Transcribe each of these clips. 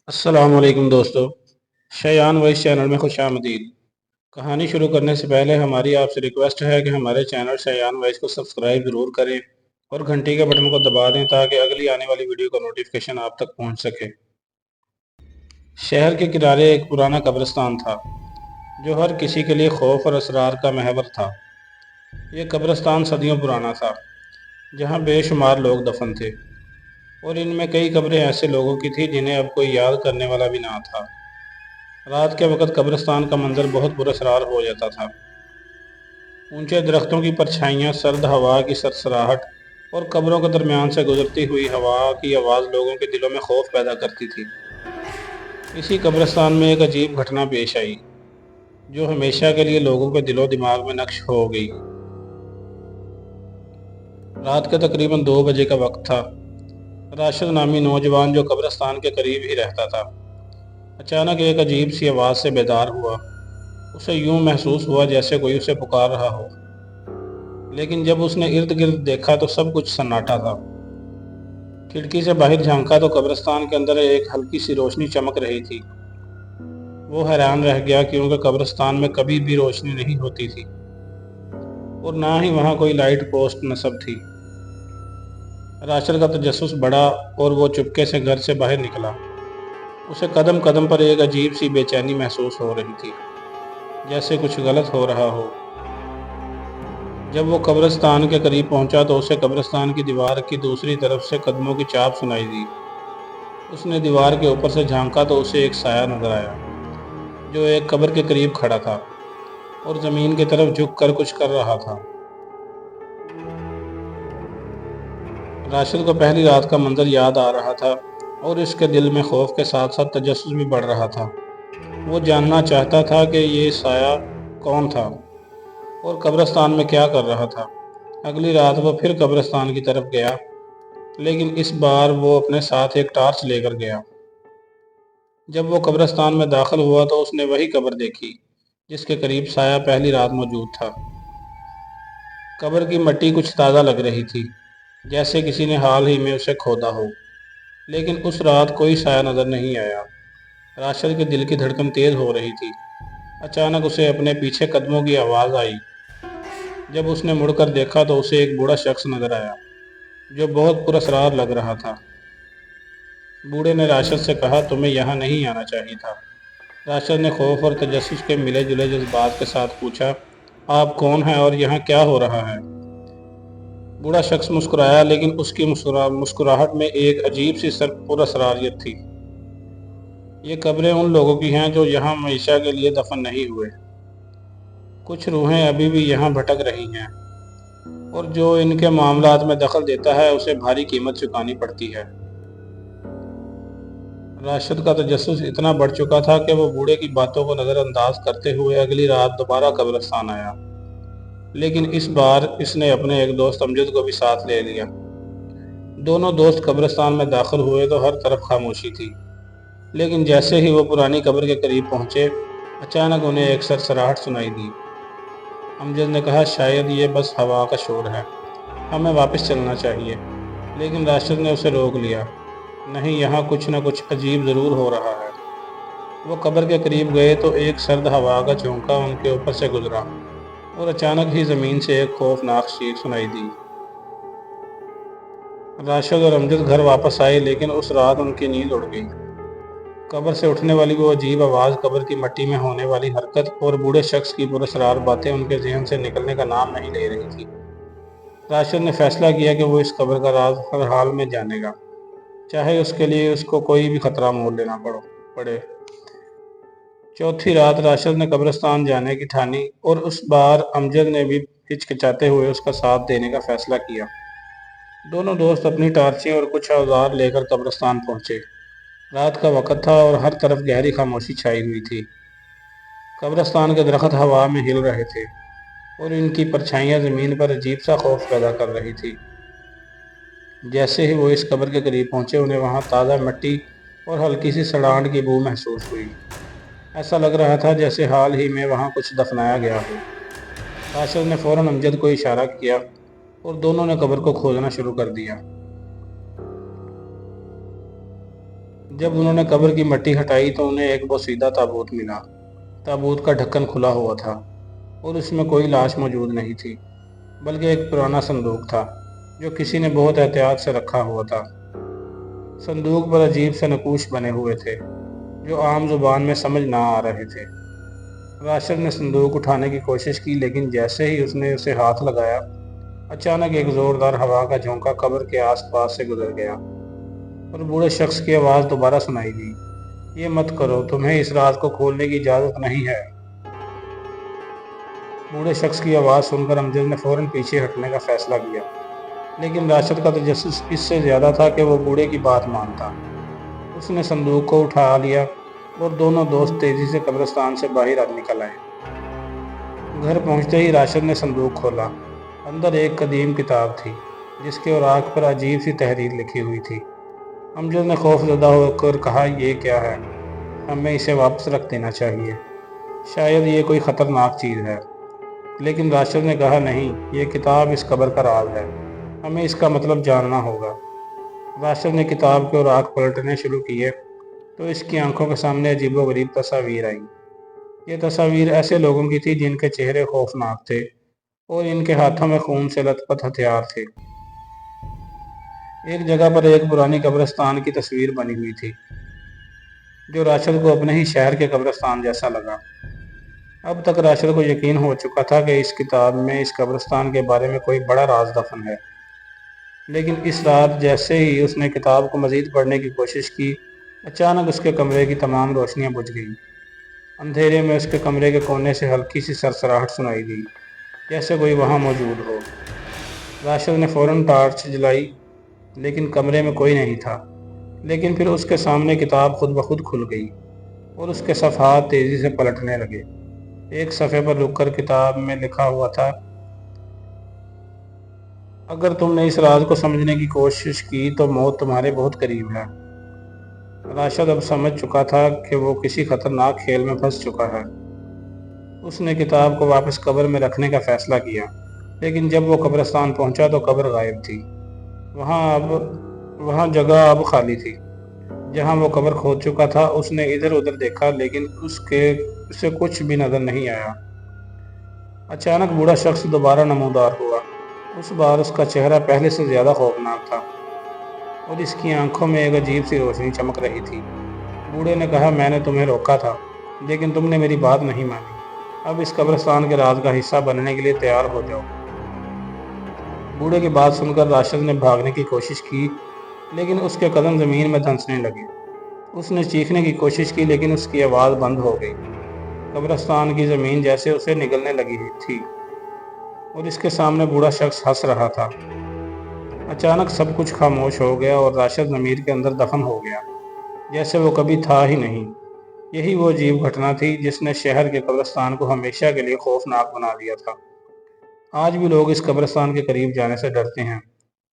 अस्सलाम वालेकुम दोस्तों। शयान वॉइस चैनल में खुश आमदीद। कहानी शुरू करने से पहले हमारी आपसे रिक्वेस्ट है कि हमारे चैनल शयान वॉइस को सब्सक्राइब ज़रूर करें और घंटी के बटन को दबा दें ताकि अगली आने वाली वीडियो का नोटिफिकेशन आप तक पहुंच सके। शहर के किनारे एक पुराना कब्रिस्तान था जो हर किसी के लिए खौफ और असरार का महवर था। ये कब्रिस्तान सदियों पुराना था, जहाँ बेशुमार लोग दफन थे और इनमें कई कब्रें ऐसे लोगों की थी जिन्हें अब कोई याद करने वाला भी ना था। रात के वक़्त कब्रिस्तान का मंजर बहुत पुरअसरार हो जाता था। ऊंचे दरख्तों की परछाइयाँ, सर्द हवा की सरसराहट और कब्रों के दरमियान से गुजरती हुई हवा की आवाज़ लोगों के दिलों में खौफ पैदा करती थी। इसी कब्रिस्तान में एक अजीब घटना पेश आई जो हमेशा के लिए लोगों के दिलो दिमाग में नक्श हो गई। रात के तकरीबन 2 बजे का वक्त था। राशिद नामी नौजवान जो कब्रिस्तान के करीब ही रहता था, अचानक एक अजीब सी आवाज़ से बेदार हुआ। उसे यूं महसूस हुआ जैसे कोई उसे पुकार रहा हो, लेकिन जब उसने इर्द गिर्द देखा तो सब कुछ सन्नाटा था। खिड़की से बाहर झांका तो कब्रिस्तान के अंदर एक हल्की सी रोशनी चमक रही थी। वो हैरान रह गया क्योंकि कब्रिस्तान में कभी भी रोशनी नहीं होती थी और ना ही वहाँ कोई लाइट पोस्ट नस्ब थी। राशिद का तजस्सुस बढ़ा और वो चुपके से घर से बाहर निकला। उसे कदम कदम पर एक अजीब सी बेचैनी महसूस हो रही थी, जैसे कुछ गलत हो रहा हो। जब वो कब्रिस्तान के करीब पहुंचा तो उसे कब्रिस्तान की दीवार की दूसरी तरफ से कदमों की चाप सुनाई दी। उसने दीवार के ऊपर से झांका तो उसे एक साया नजर आया जो एक कब्र के करीब खड़ा था और ज़मीन की तरफ झुक कर कुछ कर रहा था। राशिद को पहली रात का मंजर याद आ रहा था और इसके दिल में खौफ के साथ साथ तजस्सुस भी बढ़ रहा था। वो जानना चाहता था कि ये साया कौन था और कब्रिस्तान में क्या कर रहा था। अगली रात वो फिर कब्रिस्तान की तरफ गया, लेकिन इस बार वो अपने साथ एक टार्च लेकर गया। जब वो कब्रिस्तान में दाखिल हुआ तो उसने वही कब्र देखी जिसके करीब साया पहली रात मौजूद था। कब्र की मिट्टी कुछ ताज़ा लग रही थी, जैसे किसी ने हाल ही में उसे खोदा हो, लेकिन उस रात कोई साया नज़र नहीं आया। राशिद के दिल की धड़कन तेज़ हो रही थी। अचानक उसे अपने पीछे कदमों की आवाज़ आई। जब उसने मुड़कर देखा तो उसे एक बूढ़ा शख्स नजर आया जो बहुत पुरअसरार लग रहा था। बूढ़े ने राशिद से कहा, तुम्हें यहाँ नहीं आना चाहिए था। राशिद ने खौफ और तजस्सुस के मिले जुले जज्बात के साथ पूछा, आप कौन हैं और यहाँ क्या हो रहा है? बूढ़ा शख्स मुस्कुराया, लेकिन उसकी मुस्कुराहट में एक अजीब सी पुरअसरारियत थी। ये कब्रें उन लोगों की हैं जो यहाँ हमेशा के लिए दफन नहीं हुए। कुछ रूहें अभी भी यहाँ भटक रही हैं और जो इनके मामलात में दखल देता है उसे भारी कीमत चुकानी पड़ती है। राशिद का तजस्सुस इतना बढ़ चुका था कि वो बूढ़े की बातों को नज़रअंदाज करते हुए अगली रात दोबारा कब्रिस्तान आया, लेकिन इस बार इसने अपने एक दोस्त अमजद को भी साथ ले लिया। दोनों दोस्त कब्रिस्तान में दाखिल हुए तो हर तरफ खामोशी थी, लेकिन जैसे ही वो पुरानी कब्र के करीब पहुंचे, अचानक उन्हें एक सरसराहट सुनाई दी। अमजद ने कहा, शायद ये बस हवा का शोर है, हमें वापस चलना चाहिए। लेकिन राशिद ने उसे रोक लिया, नहीं, यहाँ कुछ न कुछ अजीब ज़रूर हो रहा है। वो कब्र के करीब गए तो एक सर्द हवा का झोंका उनके ऊपर से गुजरा और अचानक ही ज़मीन से एक खौफनाक चीख सुनाई दी। राशिद और अमजद घर वापस आए, लेकिन उस रात उनकी नींद उड़ गई। कब्र से उठने वाली वो अजीब आवाज़, कब्र की मिट्टी में होने वाली हरकत और बूढ़े शख्स की पुरअसरार बातें उनके जहन से निकलने का नाम नहीं ले रही थी। राशिद ने फैसला किया कि वो इस कब्र का राज हर हाल में जानेगा, चाहे उसके लिए उसको कोई भी खतरा मोल लेना पड़े। चौथी रात राशिद ने कब्रिस्तान जाने की ठानी और उस बार अमजद ने भी हिचकिचाते हुए उसका साथ देने का फैसला किया। दोनों दोस्त अपनी टार्चें और कुछ औजार लेकर कब्रिस्तान पहुंचे। रात का वक़्त था और हर तरफ गहरी खामोशी छाई हुई थी। कब्रिस्तान के दरख्त हवा में हिल रहे थे और इनकी परछाइयाँ ज़मीन पर अजीब सा खौफ पैदा कर रही थी। जैसे ही वो इस कब्र के करीब पहुंचे, उन्हें वहाँ ताज़ा मिट्टी और हल्की सी सड़ाहट की बू महसूस हुई। ऐसा लग रहा था जैसे हाल ही में वहाँ कुछ दफनाया गया हो। राशिद ने फ़ौरन अमजद को इशारा किया और दोनों ने कब्र को खोदना शुरू कर दिया। जब उन्होंने कब्र की मिट्टी हटाई तो उन्हें एक बोसीदा ताबूत मिला। ताबूत का ढक्कन खुला हुआ था और उसमें कोई लाश मौजूद नहीं थी, बल्कि एक पुराना संदूक था जो किसी ने बहुत एहतियात से रखा हुआ था। संदूक पर अजीब से नकूश बने हुए थे जो आम जुबान में समझ ना आ रहे थे। राशिद ने संदूक उठाने की कोशिश की, लेकिन जैसे ही उसने उसे हाथ लगाया, अचानक एक जोरदार हवा का झोंका कब्र के आसपास से गुजर गया और बूढ़े शख्स की आवाज़ दोबारा सुनाई दी, ये मत करो, तुम्हें इस राज को खोलने की इजाज़त नहीं है। बूढ़े शख्स की आवाज़ सुनकर अमजद ने फौरन पीछे हटने का फैसला किया, लेकिन राशिद का तजस्सुस इससे ज़्यादा था कि वो बूढ़े की बात मानता। उसने संदूक को उठा लिया और दोनों दोस्त तेज़ी से कब्रिस्तान से बाहर निकल आए। घर पहुंचते ही राशिद ने संदूक खोला। अंदर एक कदीम किताब थी जिसके औराक पर अजीब सी तहरीर लिखी हुई थी। अमजद ने खौफजदा होकर कहा, ये क्या है? हमें इसे वापस रख देना चाहिए, शायद ये कोई ख़तरनाक चीज़ है। लेकिन राशिद ने कहा, नहीं, ये किताब इस कब्र का राज है, हमें इसका मतलब जानना होगा। राशिद ने किताब के औराक पलटने शुरू किए तो इसकी आंखों के सामने अजीबोगरीब तस्वीर आई। ये तस्वीर ऐसे लोगों की थी जिनके चेहरे खौफनाक थे और इनके हाथों में खून से लथपथ हथियार थे। एक जगह पर एक पुरानी कब्रिस्तान की तस्वीर बनी हुई थी जो राशिद को अपने ही शहर के कब्रिस्तान जैसा लगा। अब तक राशिद को यकीन हो चुका था कि इस किताब में इस कब्रिस्तान के बारे में कोई बड़ा राज दफन है। लेकिन इस रात जैसे ही उसने किताब को मज़ीद पढ़ने की कोशिश की, अचानक उसके कमरे की तमाम रोशनियां बुझ गईं। अंधेरे में उसके कमरे के कोने से हल्की सी सरसराहट सुनाई दी, जैसे कोई वहां मौजूद हो। राशिद ने फौरन टार्च जलाई, लेकिन कमरे में कोई नहीं था। लेकिन फिर उसके सामने किताब खुद ब खुद खुल गई और उसके सफ़हात तेज़ी से पलटने लगे। एक सफ़े पर रुककर किताब में लिखा हुआ था, अगर तुमने इस राज को समझने की कोशिश की तो मौत तुम्हारे बहुत करीब है। राशिद अब समझ चुका था कि वो किसी खतरनाक खेल में फंस चुका है। उसने किताब को वापस कब्र में रखने का फैसला किया, लेकिन जब वो कब्रिस्तान पहुंचा तो कब्र गायब थी। वहाँ जगह अब खाली थी। जहाँ वो कब्र खोद चुका था, उसने इधर उधर देखा, लेकिन उसे कुछ भी नजर नहीं आया। अचानक बूढ़ा शख्स दोबारा नमूदार हुआ। उस बार उसका चेहरा पहले से ज्यादा खौफनाक था और इसकी आंखों में एक अजीब सी रोशनी चमक रही थी। बूढ़े ने कहा, मैंने तुम्हें रोका था, लेकिन तुमने मेरी बात नहीं मानी। अब इस कब्रिस्तान के राज का हिस्सा बनने के लिए तैयार हो जाओ। बूढ़े की बात सुनकर राशिद ने भागने की कोशिश की, लेकिन उसके कदम ज़मीन में धंसने लगे। उसने चीखने की कोशिश की, लेकिन उसकी आवाज़ बंद हो गई। कब्रिस्तान की ज़मीन जैसे उसे निगलने लगी थी और इसके सामने बूढ़ा शख्स हंस रहा था। अचानक सब कुछ खामोश हो गया और राशिद ज़मीन के अंदर दफन हो गया, जैसे वो कभी था ही नहीं। यही वो अजीब घटना थी जिसने शहर के कब्रिस्तान को हमेशा के लिए खौफनाक बना दिया था। आज भी लोग इस कब्रिस्तान के करीब जाने से डरते हैं,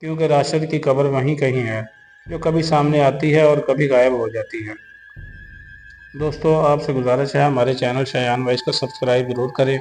क्योंकि राशिद की कब्र वहीं कहीं है, जो कभी सामने आती है और कभी गायब हो जाती है। दोस्तों, आपसे गुजारिश है हमारे चैनल शायान वॉइस को सब्सक्राइब ज़रूर करें।